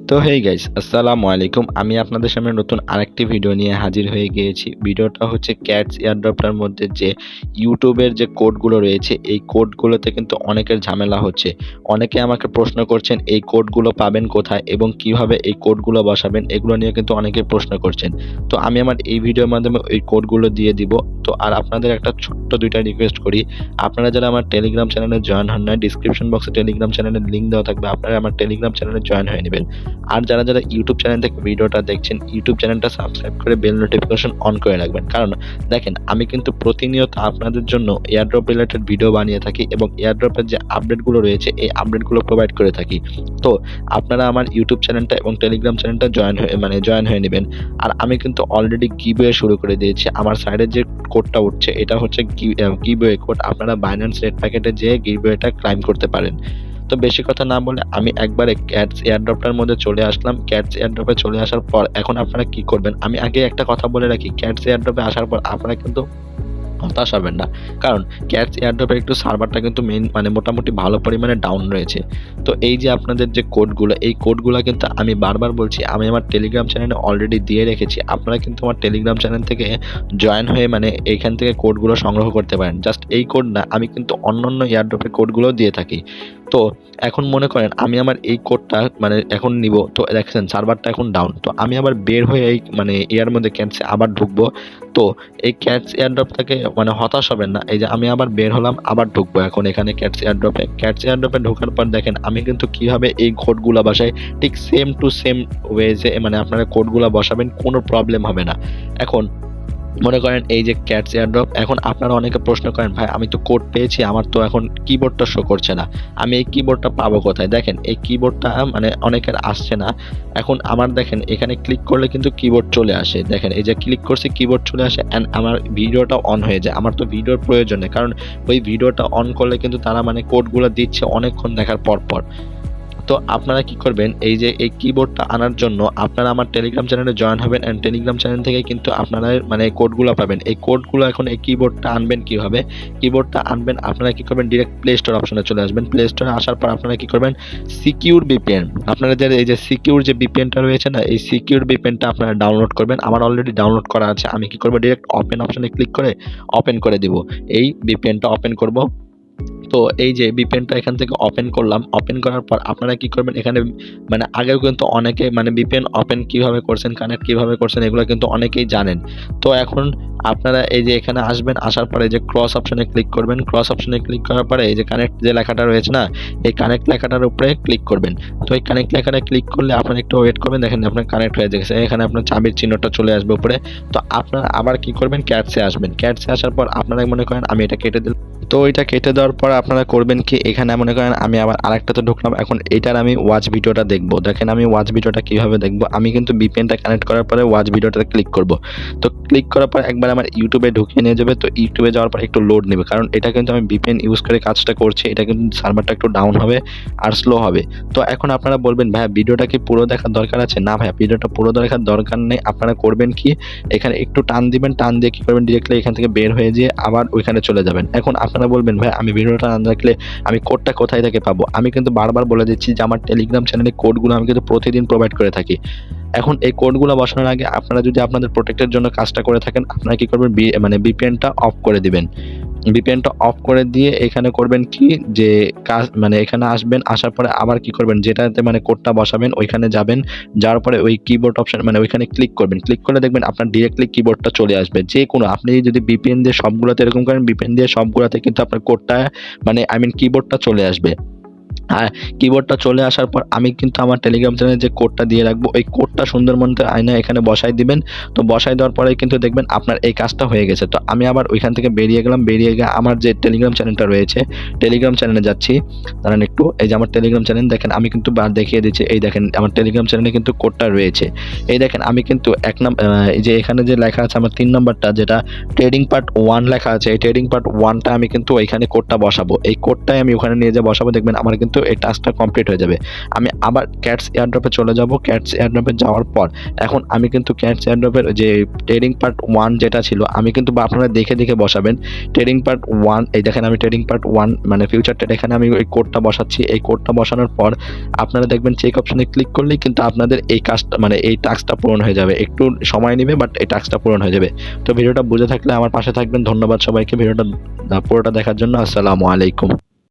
তো hey guys, আসসালামু আলাইকুম। আমি আপনাদের সামনে নতুন আরেকটি ভিডিও নিয়ে হাজির হয়ে গিয়েছি। ভিডিওটা হচ্ছে ক্যাটস এয়ারড্রপটার মধ্যে যে ইউটিউবের যে কোডগুলো রয়েছে, এই কোডগুলোতে কিন্তু অনেকের ঝামেলা হচ্ছে। অনেকে আমাকে প্রশ্ন করছেন এই কোডগুলো পাবেন কোথায় এবং কিভাবে এই কোডগুলো বসাবেন, এগুলো নিয়ে কিন্তু অনেকে প্রশ্ন করছেন। তো আমি আমার এই ভিডিওর মাধ্যমে ওই কোডগুলো দিয়ে দিব। তো আর আপনাদের একটা ছোট্ট দুইটা রিকোয়েস্ট করি, আপনারা যারা আমার টেলিগ্রাম চ্যানেলে জয়েন হন নাই, ডিসক্রিপশন বক্সে টেলিগ্রাম চ্যানেলের লিঙ্ক দেওয়া থাকবে, আপনারা আমার টেলিগ্রাম চ্যানেলে জয়েন হয়ে নেবেন। আর যারা ইউটিউব চ্যানেল থেকে ভিডিওটা দেখছেন, ইউটিউব চ্যানেলটা সাবস্ক্রাইব করে বেল নোটিফিকেশন অন করে রাখবেন। কারণ দেখেন, আমি কিন্তু প্রতিনিয়ত আপনাদের জন্য এয়ারড্রপ রিলেটেড ভিডিও বানিয়ে থাকি এবং এয়ারড্রপের যে আপডেটগুলো রয়েছে এই আপডেটগুলো প্রোভাইড করে থাকি। তো আপনারা আমার ইউটিউব চ্যানেলটা এবং টেলিগ্রাম চ্যানেলটা জয়েন হয়ে নেবেন। আর আমি কিন্তু অলরেডি গিভওয়ে শুরু করে দিয়েছি। আমার সাইডে যে কোডটা উঠছে এটা হচ্ছে গিভওয়ে কোড। আপনারা বাইন্যান্স রেড প্যাকেটে যেয়ে গিভওয়েটা ক্লাইম করতে পারেন। তো বেশি কথা না বলে আমি একবারে ক্যাটস এয়ারড্রপটার মধ্যে চলে আসলাম। ক্যাটস এয়ারড্রপে চলে আসার পর এখন আপনারা কি করবেন, আমি আগে একটা কথা বলে রাখি, ক্যাটস এয়ারড্রপে আসার পর আপনারা কিন্তু হতাশ হবেন না। কারণ ক্যাটস এয়ারড্রপের একটু সার্ভারটা কিন্তু মোটামুটি ভালো পরিমাণে ডাউন রয়েছে। তো এই যে আপনাদের যে কোডগুলো, এই কোডগুলো কিন্তু আমি বারবার বলছি, আমি আমার টেলিগ্রাম চ্যানেলে অলরেডি দিয়ে রেখেছি। আপনারা কিন্তু আমার টেলিগ্রাম চ্যানেল থেকে জয়েন হয়ে এইখান থেকে কোডগুলো সংগ্রহ করতে পারেন। জাস্ট এই কোড না, আমি কিন্তু অন্যান্য এয়ারড্রপের কোডগুলোও দিয়ে থাকি। তো এখন মনে করেন আমি আমার এই কোডটা এখন নিব, তো দেখছেন সার্ভারটা এখন ডাউন। তো আমি আবার বের হয়ে এই এর মধ্যে ক্যাটসে আবার ঢুকবো। তো এই ক্যাটস এয়ারড্রপ থেকে হতাশ হবেন না। এই যে আমি আবার বের হলাম, আবার ঢুকবো এখন এখানে ক্যাটস এয়ারড্রপে ঢোকার পর দেখেন আমি কিন্তু কিভাবে এই কোডগুলো বসাই, ঠিক সেম টু সেম ওয়েজে আপনারা কোডগুলো বসাবেন, কোনো প্রবলেম হবে না। এখন মনে করেন এই যে ক্যাটস এয়ারড্রপ, এখন আপনারা অনেকে প্রশ্ন করেন, ভাই আমি তো কোড পেয়েছি, আমার তো এখন কিবোর্ডটা শো করছে না, আমি এই কিবোর্ডটা পাবো কোথায়? দেখেন এই কিবোর্ডটা অনেকের আসছে না। এখন আমার দেখেন এখানে ক্লিক করলে কিন্তু কিবোর্ড চলে আসে। দেখেন এই যে ক্লিক করছি, কিবোর্ড চলে আসে অ্যান্ড আমার ভিডিওটা অন হয়ে যায়। আমার তো ভিডিওর প্রয়োজন নেই, কারণ ওই ভিডিওটা অন করলে কিন্তু তারা কোডগুলো দিচ্ছে অনেকক্ষণ দেখার পর পর। তো আপনারা কি করবেন, এই যে এই কিবোর্ডটা আনার জন্য আপনারা আমার টেলিগ্রাম চ্যানেলে জয়েন হবেন অ্যান্ড টেলিগ্রাম চ্যানেল থেকে কিন্তু আপনারা কোডগুলো পাবেন। এই কোডগুলো এখন এই কিবোর্ডটা আনবেন কিভাবে? কিবোর্ডটা আনবেন, আপনারা কি করবেন, ডিরেক্ট প্লে স্টোর অপশনে চলে আসবেন। প্লে স্টোরে আসার পর আপনারা কি করবেন, সিকিউর ভিপিএন, আপনাদের এই যে সিকিউর যে ভিপিএনটা রয়েছে না, এই সিকিউর ভিপিএনটা আপনারা ডাউনলোড করবেন। আমার অলরেডি ডাউনলোড করা আছে। আমি কি করব, ডিরেক্ট ওপেন অপশনে ক্লিক করে ওপেন করে দিব। এই ভিপিএনটা ওপেন করব। তো এই যে ভিপিএনটা এখান থেকে ওপেন করলাম। ওপেন করার পর আপনারা কি করবেন, এখানে আগেও কিন্তু অনেকে ভিপিএন ওপেন কিভাবে করছেন, কানেক্ট কিভাবে করছেন, এগুলো কিন্তু অনেকেই জানেন। তো এখন আপনারা এই যে এখানে আসবেন, আসার পরে যে ক্রস অপশনে ক্লিক করবেন। ক্রস অপশনে ক্লিক করার পরে এই যে কানেক্ট যে লেখাটা রয়েছে না, এই কানেক্ট লেখাটার উপরে ক্লিক করবেন। তো এই কানেক্ট লেখাটা ক্লিক করলে আপনারা একটু ওয়েট করবেন, দেখেন আপনার কানেক্ট হয়ে গেছে। এখানে আপনার চাবির চিহ্নটা চলে আসবে উপরে। তো আপনারা আবার কি করবেন, ক্যাটসে আসবেন। ক্যাটসে আসার পর আপনারা মনে করেন আমি এটা কেটে দিলাম। তো এটা কেটে দেওয়ার পর আপনারা করবেন কি, এখানে মনে করেন আমি আবার আরেকটাতে ঢুকলাম। এখন এটার আমি ওয়াচ ভিডিওটা দেখবো। দেখেন আমি ওয়াচ ভিডিওটা কিভাবে দেখবো, আমি কিন্তু ভিপিএনটা কানেক্ট করার পরে ওয়াচ ভিডিওটাতে ক্লিক করব। তো ক্লিক করার পর একবার আমার ইউটিউবে ঢুকিয়ে নিয়ে যাবে। তো ইউটিউবে যাওয়ার পর একটু লোড নেবে, কারণ এটা কিন্তু আমি ভিপিএন ইউজ করে কাজটা করছি। এটা কিন্তু সার্ভারটা একটু ডাউন হবে আর স্লো হবে। তো এখন আপনারা বলবেন, ভাইয়া ভিডিওটা কি পুরো দেখার দরকার আছে? না ভাইয়া, ভিডিওটা পুরো দেখার দরকার নেই। আপনারা করবেন কি, এখানে একটু টান দিবেন, টান দিয়ে কি করবেন, ডিরেক্টলি এখান থেকে বের হয়ে যেয়ে আবার ওইখানে চলে যাবেন। এখন আপনারা বলবেন, ভাই আমি ভিডিওটা না দেখলে আমি কোডটা কোথায় থেকে পাবো? আমি কিন্তু বারবার বলে দিচ্ছি যে আমার টেলিগ্রাম চ্যানেলে কোডগুলো আমি কিন্তু প্রতিদিন প্রোভাইড করে থাকি। এখন এই কোডগুলো বসানোর আগে আপনারা যদি আপনাদের প্রোটেক্টের জন্য কাজটা করে থাকেন, আপনারা কি করবেন, ভিপিএনটা অফ করে দিবেন। ভিপিএনটা অফ করে দিয়ে এখানে করবেন কি, যে কাজ এখানে আসবেন। আসার পরে আবার কি করবেন, যেটাতে কোডটা বসাবেন ওইখানে যাবেন। যাওয়ার পরে ওই কিবোর্ড অপশন ওইখানে ক্লিক করবেন। ক্লিক করলে দেখবেন আপনার ডিরেক্টলি কিবোর্ডটা চলে আসবে। যে কোনো আপনি যদি ভিপিএন দিয়ে সবগুলোতে এরকম করেন, ভিপিএন দিয়ে সবগুলোতে কিন্তু আপনার কোডটা কিবোর্ডটা চলে আসবে। আর কিবোর্ডটা চলে আসার পর আমি কিন্তু আমার টেলিগ্রাম চ্যানেলে যে কোডটা দিয়ে রাখবো, ওই কোডটা সুন্দর মতো আয়না এখানে বসাই দিবেন। তো বসাই দেওয়ার পরে কিন্তু দেখবেন আপনার এই কাজটা হয়ে গেছে। তো আমি আবার ওইখান থেকে বেরিয়ে গেলাম। বেরিয়ে গিয়ে আমার যে টেলিগ্রাম চ্যানেলটা রয়েছে, টেলিগ্রাম চ্যানেলে যাচ্ছি। দাঁড়ান একটু, এই যে আমার টেলিগ্রাম চ্যানেল দেখেন, আমি কিন্তু দেখিয়ে দিচ্ছি। এই দেখেন আমার টেলিগ্রাম চ্যানেলে কিন্তু কোডটা রয়েছে। এই দেখেন আমি কিন্তু এই যে এখানে যে লেখা আছে আমার 3 নম্বরটা, যেটা ট্রেডিং পার্ট 1 লেখা আছে, এই ট্রেডিং পার্ট 1টা আমি কিন্তু এখানে কোডটা বসাবো। এই কোডটাই আমি ওখানে নিয়ে যা বসাবো, দেখবেন আমার কিন্তু কিন্তু এই টাস্কটা কমপ্লিট হয়ে যাবে। আমি আবার ক্যাটস এয়ারড্রপে চলে যাব। ক্যাটস এয়ারড্রপে যাওয়ার পর এখন আমি কিন্তু ক্যাটস এয়ারড্রপের যে ট্রেডিং পার্ট 1 যেটা ছিল আমি কিন্তু আপনারা দেখে বসাবেন। ট্রেডিং পার্ট 1 এই দেখেন আমি ট্রেডিং পার্ট 1 মানে ফিউচার ট্রেড এখানে আমি এই কোডটা বসাচ্ছি। এই কোডটা বসানোর পর আপনারা দেখবেন চেক অপশনে ক্লিক করলেই কিন্তু আপনাদের এই কাজটা মানে এই টাস্কটা পূরণ হয়ে যাবে। একটু সময় নেবে বাট এই টাস্কটা পূরণ হয়ে যাবে। তো ভিডিওটা বুঝে থাকলে আমার পাশে থাকবেন। ধন্যবাদ সবাইকে ভিডিওটা পুরোটা দেখার জন্য। আসসালামু আলাইকুম।